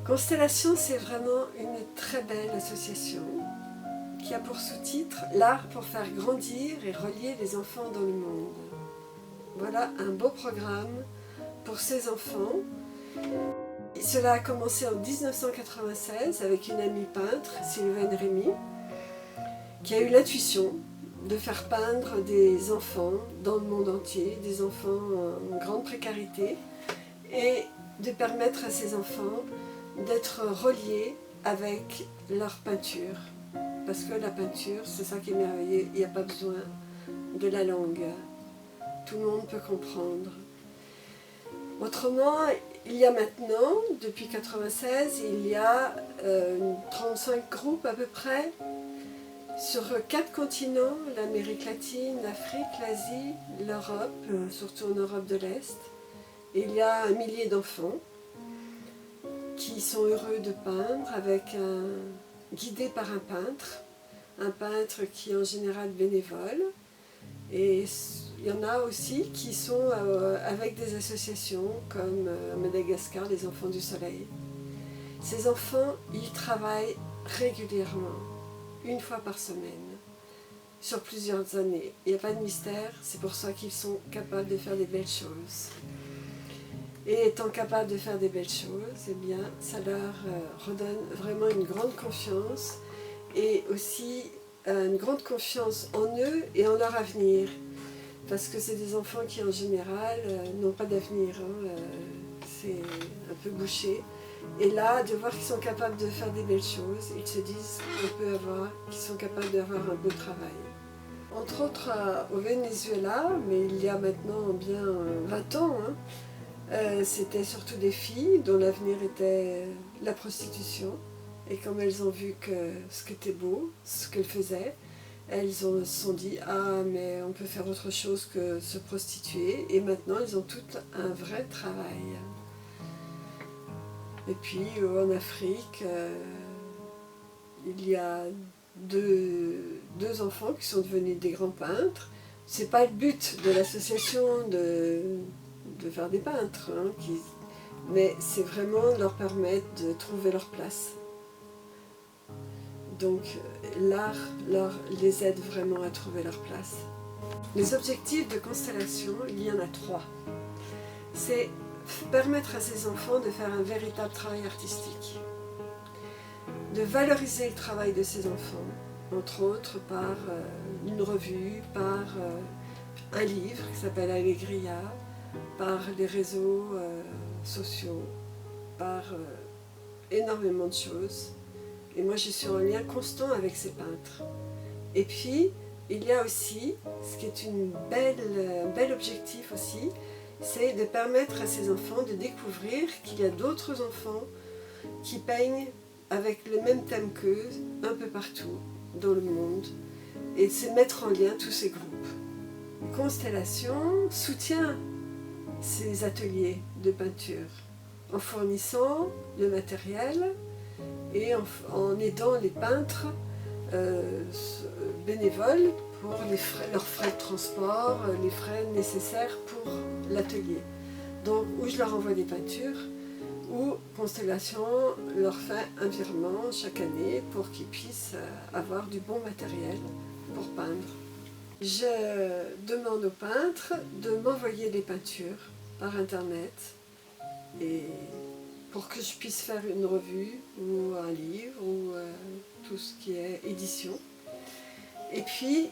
Constellation, c'est vraiment une très belle association qui a pour sous-titre « L'art pour faire grandir et relier les enfants dans le monde ». Voilà un beau programme pour ces enfants. Cela a commencé en 1996 avec une amie peintre, Sylvaine Rémy, qui a eu l'intuition de faire peindre des enfants dans le monde entier, des enfants en grande précarité, et de permettre à ces enfants d'être reliés avec leur peinture. Parce que la peinture, c'est ça qui est merveilleux, il n'y a pas besoin de la langue. Tout le monde peut comprendre. Autrement, il y a maintenant, depuis 1996, il y a 35 groupes à peu près, sur 4 continents, l'Amérique latine, l'Afrique, l'Asie, l'Europe, surtout en Europe de l'Est. Il y a 1 millier d'enfants qui sont heureux de peindre, guidés par un peintre qui est en général bénévole. Et il y en a aussi qui sont avec des associations comme à Madagascar, les Enfants du Soleil. Ces enfants, ils travaillent régulièrement, 1 fois par semaine, sur plusieurs années. Il n'y a pas de mystère, c'est pour ça qu'ils sont capables de faire des belles choses. Et étant capables de faire des belles choses, eh bien, ça leur redonne vraiment une grande confiance et aussi une grande confiance en eux et en leur avenir. Parce que c'est des enfants qui, en général, n'ont pas d'avenir. C'est un peu bouché. Et là, de voir qu'ils sont capables de faire des belles choses, ils se disent qu'ils sont capables d'avoir un beau travail. Entre autres, au Venezuela, mais il y a maintenant bien 20 ans, c'était surtout des filles dont l'avenir était la prostitution. Et comme elles ont vu que ce qui était beau, ce qu'elles faisaient, elles se sont dit « Ah, mais on peut faire autre chose que se prostituer ». Et maintenant, elles ont toutes un vrai travail. Et puis, en Afrique, il y a deux enfants qui sont devenus des grands peintres. C'est pas le but de l'association de faire des peintres, mais c'est vraiment leur permettre de trouver leur place. Donc l'art les aide vraiment à trouver leur place. Les objectifs de Constellation, il y en a 3. C'est permettre à ces enfants de faire un véritable travail artistique, de valoriser le travail de ces enfants, entre autres par une revue, par un livre qui s'appelle Allegria, par les réseaux sociaux, par énormément de choses. Et moi, je suis en lien constant avec ces peintres. Et puis, il y a aussi, ce qui est un bel objectif aussi, c'est de permettre à ces enfants de découvrir qu'il y a d'autres enfants qui peignent avec le même thème qu'eux, un peu partout dans le monde, et de se mettre en lien tous ces groupes. Constellation soutient ces ateliers de peinture en fournissant le matériel et en aidant les peintres bénévoles pour leurs frais de transport, les frais nécessaires pour l'atelier. Donc, où je leur envoie des peintures, ou Constellation leur fait un virement chaque année pour qu'ils puissent avoir du bon matériel pour peindre. Je demande aux peintres de m'envoyer des peintures par internet et pour que je puisse faire une revue ou un livre ou tout ce qui est édition. Et puis,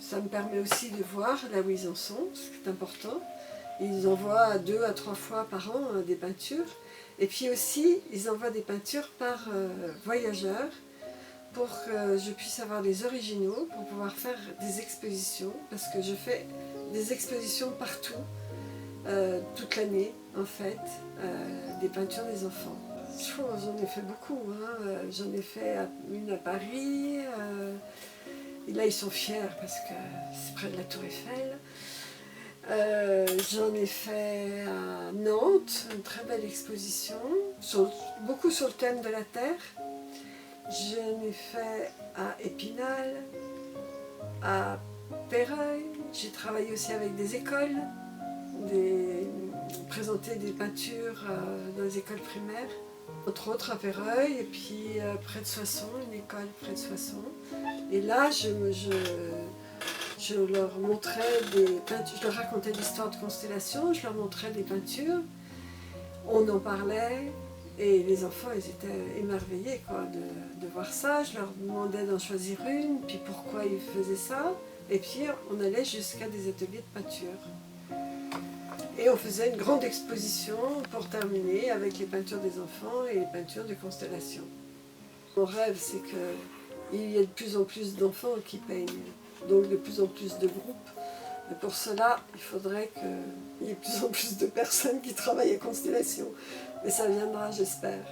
ça me permet aussi de voir là où ils en sont, ce qui est important. Ils envoient 2 à 3 fois par an des peintures. Et puis aussi, ils envoient des peintures par voyageurs pour que je puisse avoir des originaux, pour pouvoir faire des expositions, parce que je fais des expositions partout, toute l'année en fait, des peintures des enfants. J'en ai fait beaucoup, j'en ai fait une à Paris, et là ils sont fiers parce que c'est près de la Tour Eiffel. J'en ai fait à Nantes, une très belle exposition, beaucoup sur le thème de la Terre. J'en ai fait à Épinal, à Péreuil. J'ai travaillé aussi avec des écoles présenter des peintures dans les écoles primaires, entre autres à Véreuil et puis près de Soissons, une école près de Soissons. Et là, je leur montrais des peintures, je leur racontais l'histoire de constellations, je leur montrais des peintures, on en parlait et les enfants ils étaient émerveillés quoi, de voir ça. Je leur demandais d'en choisir une, puis pourquoi ils faisaient ça. Et puis on allait jusqu'à des ateliers de peinture. Et on faisait une grande exposition pour terminer avec les peintures des enfants et les peintures de constellations. Mon rêve, c'est qu'il y ait de plus en plus d'enfants qui peignent, donc de plus en plus de groupes. Mais pour cela, il faudrait qu'il y ait de plus en plus de personnes qui travaillent à constellation. Mais ça viendra, j'espère.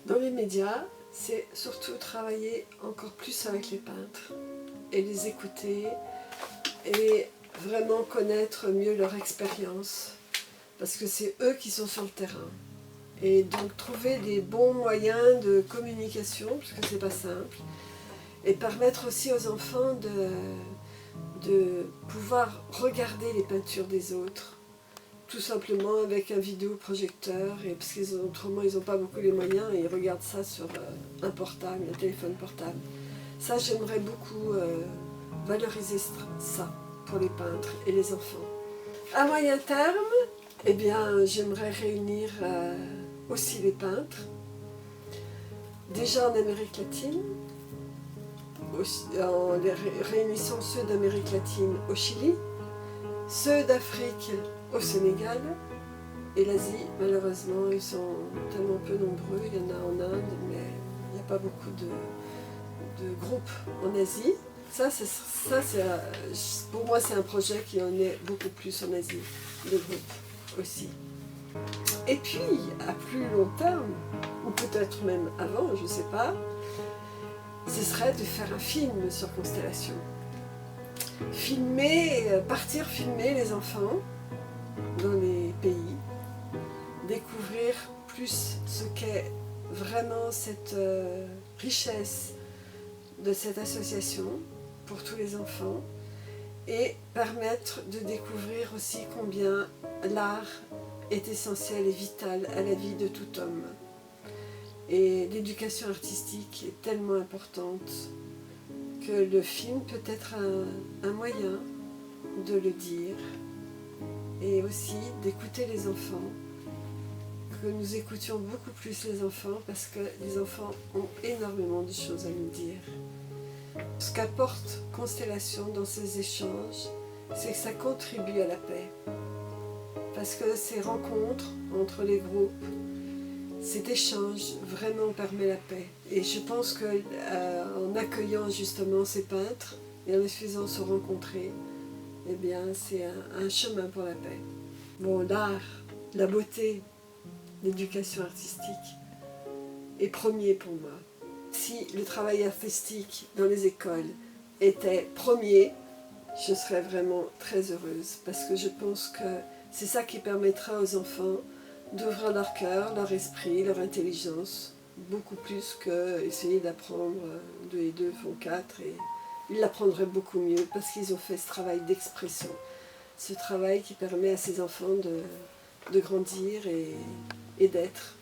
Dans les médias, c'est surtout travailler encore plus avec les peintres et les écouter et vraiment connaître mieux leur expérience, parce que c'est eux qui sont sur le terrain. Et donc trouver des bons moyens de communication, parce que c'est pas simple, et permettre aussi aux enfants de pouvoir regarder les peintures des autres, tout simplement avec un vidéoprojecteur, et parce qu'autrement ils n'ont pas beaucoup les moyens et ils regardent ça sur un portable, un téléphone portable. Ça, j'aimerais beaucoup valoriser ça pour les peintres et les enfants. À moyen terme, eh bien, j'aimerais réunir aussi les peintres, déjà en Amérique latine, en les réunissant ceux d'Amérique latine au Chili, ceux d'Afrique au Sénégal, et l'Asie, malheureusement, ils sont tellement peu nombreux, il y en a en Inde, mais il n'y a pas beaucoup de groupes en Asie. Pour moi, c'est un projet qui en est beaucoup plus en Asie, de groupes aussi. Et puis, à plus long terme, ou peut-être même avant, je ne sais pas, ce serait de faire un film sur Constellation. Partir filmer les enfants dans les pays, découvrir plus ce qu'est vraiment cette richesse de cette association pour tous les enfants et permettre de découvrir aussi combien l'art est essentiel et vital à la vie de tout homme. Et l'éducation artistique est tellement importante que le film peut être un moyen de le dire et aussi d'écouter les enfants, que nous écoutions beaucoup plus les enfants parce que les enfants ont énormément de choses à nous dire. Ce qu'apporte Constellation dans ces échanges, c'est que ça contribue à la paix. Parce que ces rencontres entre les groupes, cet échange vraiment permet la paix. Et je pense qu'en accueillant justement ces peintres et en les faisant se rencontrer, eh bien c'est un chemin pour la paix. Bon, l'art, la beauté, l'éducation artistique est premier pour moi. Si le travail artistique dans les écoles était premier, je serais vraiment très heureuse parce que je pense que c'est ça qui permettra aux enfants d'ouvrir leur cœur, leur esprit, leur intelligence, beaucoup plus qu'essayer d'apprendre 2 et 2 font 4 et ils l'apprendraient beaucoup mieux parce qu'ils ont fait ce travail d'expression, ce travail qui permet à ces enfants de grandir et d'être.